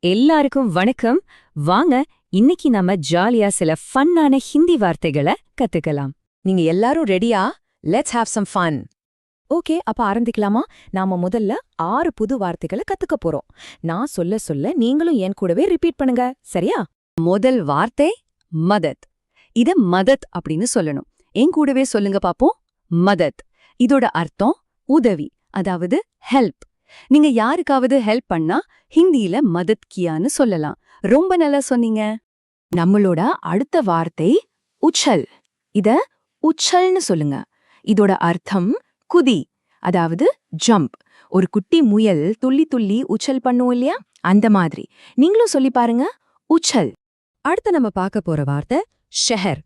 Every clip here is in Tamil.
எல்லாருக்கும் வணக்கம். வாங்க இன்னைக்கு நம்ம ஜாலியா சில ஃபன்னான ஹிந்தி வார்த்தைகளை கத்துக்கலாம். நீங்க எல்லாரும் ரெடியா? Let's have some fun. Okay, அப்ப ஆரம்பிக்கலாமா? நாம முதல்ல 6 புது வார்த்தைகளை கத்துக்க போறோம். நான் சொல்ல சொல்ல நீங்களும் என் கூடவே ரிப்பீட் பண்ணுங்க, சரியா? முதல் வார்த்தை மதத். இத மதத் அப்படின்னு சொல்லணும். என் கூடவே சொல்லுங்க பாப்போம். மதத். இதோட அர்த்தம் உதவி, அதாவது ஹெல்ப். நீங்க யாருக்காவது ஹெல்ப் பண்ணா ஹிந்தியில மதத் கியான்னு சொல்லலாம். ரொம்ப நல்லா சொன்னீங்க. நம்மளோட அடுத்த வார்த்தை உச்சல். இத உச்சல்னு சொல்லுங்க. இதோட அர்த்தம் குதி, அதாவது ஜம்ப். ஒரு குட்டி முயல் துள்ளி துள்ளி உச்சல் பண்ணும் இல்லையா, அந்த மாதிரி நீங்களும் சொல்லி பாருங்க, உச்சல். அடுத்து நம்ம பார்க்க போற வார்த்தை ஷஹர்.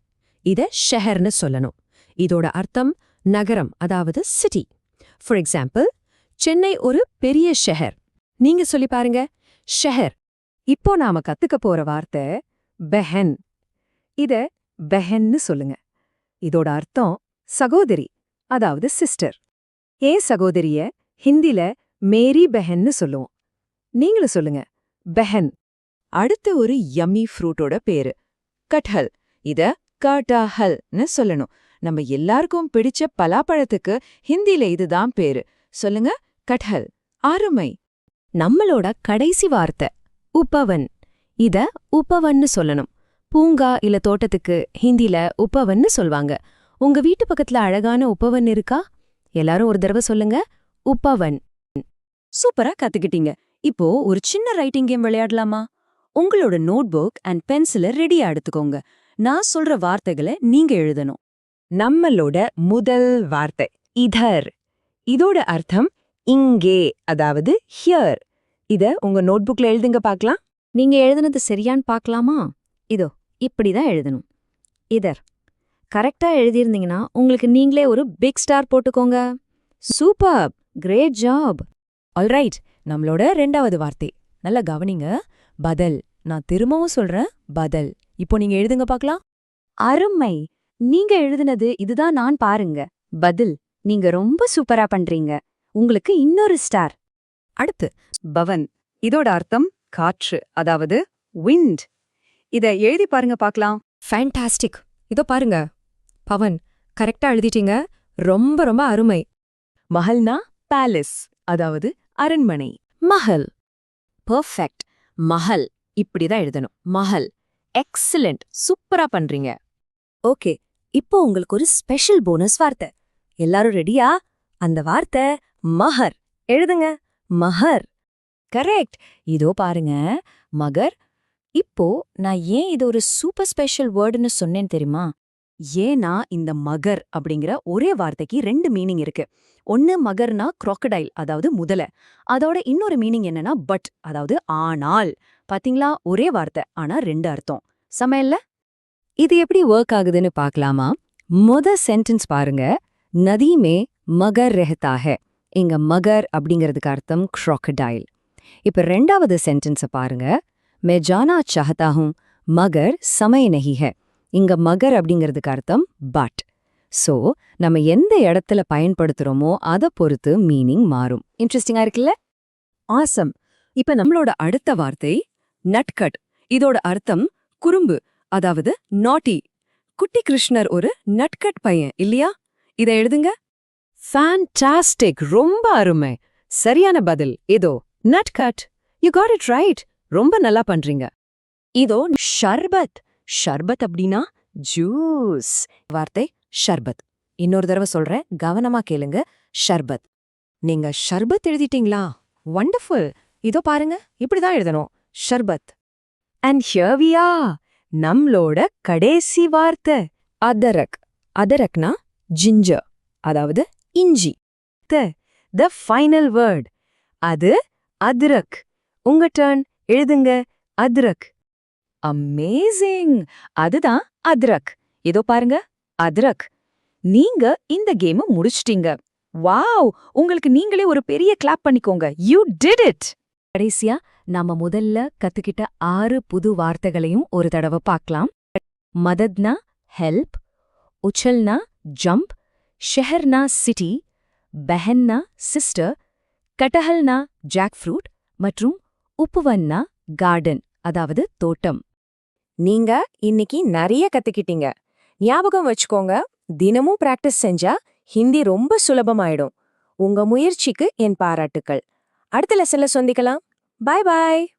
இத ஷஹர்னு சொல்லணும். இதோட அர்த்தம் நகரம், அதாவது சிட்டி. ஃபார் எக்ஸாம்பிள், சென்னை ஒரு பெரிய ஷஹர். நீங்க சொல்லி பாருங்க, ஷஹர். இப்போ நாம கத்துக்க போற வார்த்தை பெஹன். இத பெஹன்னு சொல்லுங்க. இதோட அர்த்தம் சகோதரி, அதாவது சிஸ்டர். ஏன் சகோதரிய ஹிந்தில மேரி பெஹன்னு சொல்லுவோம். நீங்களும் சொல்லுங்க, பெஹன். அடுத்து ஒரு யம்மி ஃப்ரூட்டோட பேரு கட்ஹல். இத கட்டஹல்னு சொல்லணும். நம்ம எல்லாருக்கும் பிடிச்ச பலாப்பழத்துக்கு ஹிந்தில இதுதான் பேரு. சொல்லுங்க, கட்ஹல். அருமை. நம்மளோட கடைசி வார்த்தை உப்பவன். இத உப்பவன்னு சொல்லணும். பூங்கா இல்ல தோட்டத்துக்கு ஹிந்தில உப்பவன்னு சொல்வாங்க. உங்க வீட்டு பக்கத்துல அழகான உப்பவன் இருக்கா? எல்லாரும் ஒரு தடவை சொல்லுங்க, உப்பவன். சூப்பரா கத்துக்கிட்டீங்க. இப்போ ஒரு சின்ன ரைட்டிங் கேம் விளையாடலாமா? உங்களோட நோட்புக் அண்ட் பென்சிலை ரெடியா எடுத்துக்கோங்க. நான் சொல்ற வார்த்தைகளை நீங்க எழுதணும். நம்மளோட முதல் வார்த்தை இதர். இதோட அர்த்தம் இங்கே, அதாவது ஹியர். இத உங்க நோட்புக்ல எழுதுங்க பார்க்கலாம். நீங்க எழுதுனது சரியான்னு பார்க்கலாமா? இதோ இப்படிதான் எழுதணும். இதர். கரெக்டா எழுதியிருந்தீங்கன்னா உங்களுக்கு நீங்களே ஒரு பிக் ஸ்டார் போட்டுக்கோங்க. Super, great job. ஆல்ரைட், நம்மளோட 2வது வார்த்தை நல்லா கவனிங்க, பதல். நான் திரும்பவும் சொல்றேன், பதல். இப்போ நீங்க எழுதுங்க பார்க்கலாம். அருமை. நீங்க எழுதுனது இதுதான் நான் பாருங்க. பதில். நீங்க ரொம்ப சூப்பரா பண்றீங்க. உங்களுக்கு இன்னொரு ஸ்டார். அடுத்து பவன். இதோட அர்த்தம் காற்று, அதாவது விண்ட். இத எழுதி பாருங்க பார்க்கலாம். ஃபேண்டாஸ்டிக். இதோ பாருங்க, பவன். கரெக்டா எழுதிட்டீங்க. ரொம்ப ரொம்ப அருமை. மஹல்னா பேலஸ், அதாவது அரண்மனை. மஹல். பெர்ஃபெக்ட். மஹல். இப்படிதான் எழுதணும், மஹல். எக்ஸலண்ட், சூப்பரா பண்றீங்க. ஓகே, இப்போ உங்களுக்கு ஒரு ஸ்பெஷல் போனஸ் வார்த்தை. எல்லாரும் ரெடியா? அந்த வார்த்தை மஹர். எழுதுங்க, மஹர். கரெக்ட். இதோ பாருங்க, மகர். இப்போ நான் ஏன் இது ஒரு சூப்பர் ஸ்பெஷல் வேர்டுன்னு சொன்னேன்னு தெரியுமா? ஏன்னா இந்த மகர் அப்படிங்கிற ஒரே வார்த்தைக்கு 2 மீனிங் இருக்கு. ஒன்னு மகர்னா crocodile, அதாவது முதலை. அதோட இன்னொரு மீனிங் என்னன்னா பட், அதாவது ஆனால். பாத்தீங்களா, ஒரே வார்த்தை ஆனா 2 அர்த்தம். சமையல்ல இது எப்படி ஒர்க் ஆகுதுன்னு பார்க்கலாமா? சென்டென்ஸ் பாருங்க, நதி மே மகர் ரெஹ்தா ஹை. இங்க மகர் அப்படிங்கிறதுக்கு அர்த்தம் crocodile. இப்ப 2வது சென்டென்ஸ பாருங்க, மே ஜானா சாஹதா ஹூம் மகர் சமய் நஹி ஹை. இங்க மகர் அப்படிங்கிறதுக்கு அர்த்தம் பட். சோ நம்ம எந்த இடத்துல பயன்படுத்துறோமோ அதை பொறுத்து மீனிங் மாறும். இன்ட்ரெஸ்டிங்கா இருக்குல்ல? ஆசம். இப்ப நம்மளோட அடுத்த வார்த்தை நட்கட். இதோட அர்த்தம் குறும்பு, அதாவது நாட்டி. குட்டி கிருஷ்ணர் ஒரு நட்கட் பையன் இல்லையா? இதை எழுதுங்க. ஃபேண்டாஸ்டிக், ரொம்ப அருமை. சரியான பதில் இதோ நட்கட். You got it right. ரொம்ப நல்லா பண்றீங்க. இதோ ஷர்பத். ஷர்பத் அப்படின்னா ஜூஸ். வார்த்தை ஷர்பத். இன்னொரு தடவை சொல்றேன், கவனமா கேளுங்க, ஷர்பத். நீங்க ஷர்பத் எழுதிட்டீங்களா? வண்டர்ஃபுல். இதோ பாருங்க, இப்படிதான் எழுதணும், ஷர்பத். And here we are. நம்மளோட கடைசி வார்த்தை அதரக். அதரக்னா ஜிஞ்சர், அதாவது இஞ்சி. த ஃபைனல் வேர்ட் அது அத்ரக். உங்க டர்ன், எழுதுங்க, அத்ரக். அமேசிங். அதுதான் அத்ரக். இதோ பாருங்க, அத்ரக். நீங்க இந்த கேம் முடிச்சிட்டீங்க. வாவ், உங்களுக்கு நீங்களே ஒரு பெரிய கிளாப் பண்ணிக்கோங்க. You did it. கடைசியா நாம முதல்ல கத்துக்கிட்ட 6 புது வார்த்தைகளையும் ஒரு தடவை பார்க்கலாம். மதத்னா ஹெல்ப், உச்சல்னா ஜம்ப், ஷெஹர்னா சிட்டி, பெஹன்னா சிஸ்டர், கட்டஹல்னா ஜாக் ஃப்ரூட் மற்றும் உப்புவன்னா கார்டன் அதாவது தோட்டம். நீங்க இன்னைக்கு நிறைய கத்துக்கிட்டீங்க. ஞாபகம் வச்சுக்கோங்க, தினமும் பிராக்டிஸ் செஞ்சா ஹிந்தி ரொம்ப சுலபமாயிடும். உங்க முயற்சிக்கு என் பாராட்டுக்கள். அடுத்த லெசன்ல சந்திக்கலாம். பாய் பாய்.